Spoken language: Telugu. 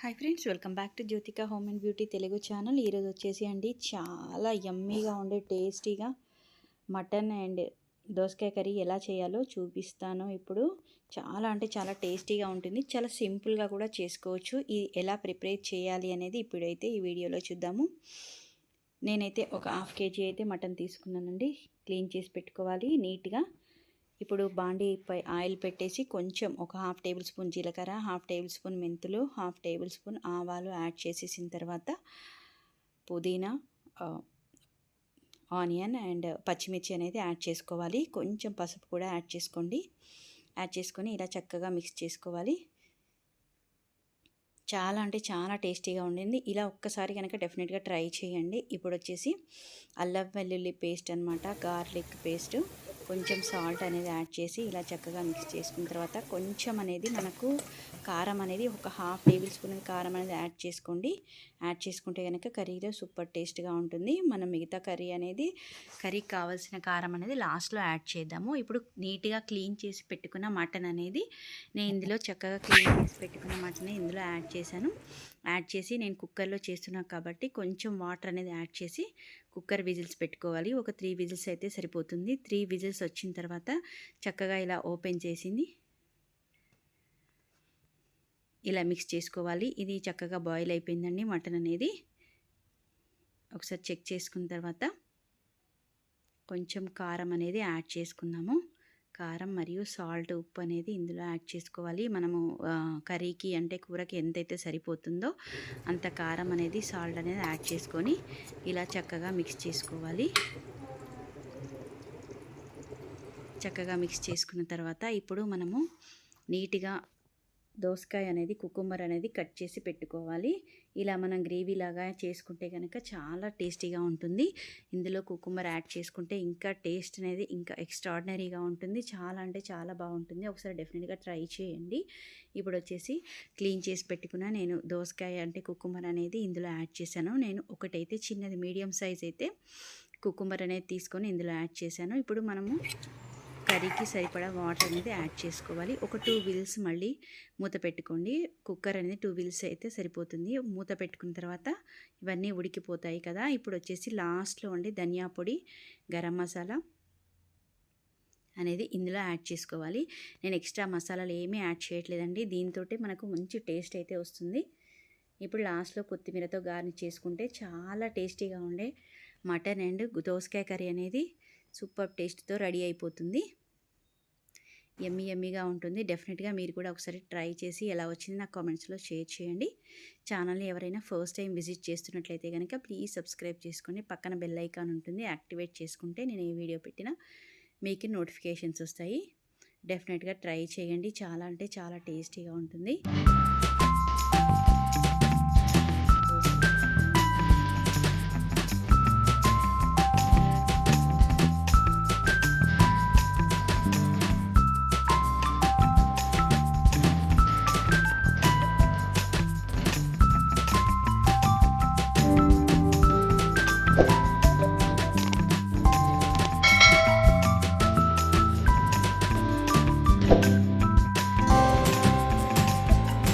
Hi friends, welcome back to Jyothika home and beauty Telugu channel. ఈరోజు వచ్చేసి అండి చాలా యమ్మీగా ఉండే టేస్టీగా మటన్ అండ్ దోసకాయ కర్రీ ఎలా చేయాలో చూపిస్తాను. ఇప్పుడు చాలా అంటే చాలా టేస్టీగా ఉంటుంది. చాలా సింపుల్గా కూడా చేసుకోవచ్చు. ఇది ఎలా ప్రిపేర్ చేయాలి అనేది ఇప్పుడైతే ఈ వీడియోలో చూద్దాము. నేనైతే ఒక హాఫ్ కేజీ అయితే మటన్ తీసుకున్నానండి. క్లీన్ చేసి పెట్టుకోవాలి నీట్గా. ఇప్పుడు బాండీపై ఆయిల్ పెట్టేసి కొంచెం ఒక హాఫ్ టేబుల్ స్పూన్ జీలకర్ర, హాఫ్ టేబుల్ స్పూన్ మెంతులు, హాఫ్ టేబుల్ స్పూన్ ఆవాలు యాడ్ చేసేసిన తర్వాత పుదీనా, ఆనియన్ అండ్ పచ్చిమిర్చి అనేది యాడ్ చేసుకోవాలి. కొంచెం పసుపు కూడా యాడ్ చేసుకోండి. యాడ్ చేసుకొని ఇలా చక్కగా మిక్స్ చేసుకోవాలి. చాలా అంటే చాలా టేస్టీగా ఉండింది. ఇలా ఒక్కసారి కనుక డెఫినెట్గా ట్రై చేయండి. ఇప్పుడు వచ్చేసి అల్లం వెల్లుల్లి పేస్ట్ అనమాట, గార్లిక్ పేస్ట్, కొంచెం సాల్ట్ అనేది యాడ్ చేసి ఇలా చక్కగా మిక్స్ చేసుకున్న తర్వాత కొంచెం అనేది మనకు కారం అనేది ఒక హాఫ్ టేబుల్ స్పూన్ కారం అనేది యాడ్ చేసుకోండి. యాడ్ చేసుకుంటే కనుక కర్రీలో సూపర్ టేస్ట్గా ఉంటుంది. మనం మిగతా కర్రీకి కావాల్సిన కారం అనేది లాస్ట్లో యాడ్ చేద్దాము. ఇప్పుడు నీట్గా క్లీన్ చేసి పెట్టుకున్న మటన్ అనేది నేను ఇందులో చక్కగా క్లీన్ చేసి పెట్టుకున్న మటన్ ఇందులో యాడ్ చేశాను. యాడ్ చేసి నేను కుక్కర్లో చేస్తున్నాను కాబట్టి కొంచెం వాటర్ అనేది యాడ్ చేసి కుక్కర్ విజిల్స్ పెట్టుకోవాలి. ఒక 3 విజిల్స్ అయితే సరిపోతుంది. 3 విజిల్స్ వచ్చిన తర్వాత చక్కగా ఇలా ఓపెన్ చేసింది ఇలా మిక్స్ చేసుకోవాలి. ఇది చక్కగా బాయిల్ అయిపోయిందండి మటన్ అనేది. ఒకసారి చెక్ చేసుకున్న తర్వాత కొంచెం కారం అనేది యాడ్ చేసుకుందాము. కారం మరియు సాల్ట్, ఉప్పు అనేది ఇందులో యాడ్ చేసుకోవాలి. మనము కర్రీకి అంటే కూరకి ఎంతైతే సరిపోతుందో అంత కారం అనేది, సాల్ట్ అనేది యాడ్ చేసుకొని ఇలా చక్కగా మిక్స్ చేసుకోవాలి. చక్కగా మిక్స్ చేసుకున్న తర్వాత ఇప్పుడు మనము నీట్గా దోసకాయ అనేది, కుకుంబర్ అనేది కట్ చేసి పెట్టుకోవాలి. ఇలా మనం గ్రేవీ లాగా చేసుకుంటే కనుక చాలా టేస్టీగా ఉంటుంది. ఇందులో కుకుంబర్ యాడ్ చేసుకుంటే ఇంకా టేస్ట్ అనేది ఇంకా ఎక్స్ట్రాడినరీగా ఉంటుంది. చాలా అంటే చాలా బాగుంటుంది. ఒకసారి డెఫినెట్గా ట్రై చేయండి. ఇప్పుడు వచ్చేసి క్లీన్ చేసి పెట్టుకున్న నేను దోసకాయ అంటే కుకుంబర్ అనేది ఇందులో యాడ్ చేశాను. నేను ఒకటైతే చిన్నది మీడియం సైజ్ అయితే కుకుంబర్ అనేది తీసుకొని ఇందులో యాడ్ చేశాను. ఇప్పుడు మనము కర్రీకి సరిపడా వాటర్ అనేది యాడ్ చేసుకోవాలి. ఒక 2 విజిల్స్ మళ్ళీ మూత పెట్టుకోండి. కుక్కర్ అనేది 2 విజిల్స్ అయితే సరిపోతుంది. మూత పెట్టుకున్న తర్వాత ఇవన్నీ ఉడికిపోతాయి కదా. ఇప్పుడు వచ్చేసి లాస్ట్లో ధనియా పొడి, గరం మసాలా అనేది ఇందులో యాడ్ చేసుకోవాలి. నేను ఎక్స్ట్రా మసాలాలు ఏమీ యాడ్ చేయట్లేదండి. దీంతో మనకు మంచి టేస్ట్ అయితే వస్తుంది. ఇప్పుడు లాస్ట్లో కొత్తిమీరతో గార్నిష్ చేసుకుంటే చాలా టేస్టీగా ఉండే మటన్ అండ్ దోసకాయ కర్రీ అనేది సూపర్ టేస్ట్తో రెడీ అయిపోతుంది. యమ్మీగా ఉంటుంది. డెఫినెట్గా మీరు కూడా ఒకసారి ట్రై చేసి ఎలా వచ్చింది నాకు కామెంట్స్లో షేర్ చేయండి. ఛానల్ని ఎవరైనా ఫస్ట్ టైం విజిట్ చేస్తున్నట్లయితే కనుక ప్లీజ్ సబ్స్క్రైబ్ చేసుకొని పక్కన బెల్ ఐకాన్ ఉంటుంది, యాక్టివేట్ చేసుకుంటే నేను ఏ వీడియో పెట్టినా మీకు నోటిఫికేషన్స్ వస్తాయి. డెఫినెట్గా ట్రై చేయండి. చాలా అంటే చాలా టేస్టీగా ఉంటుంది.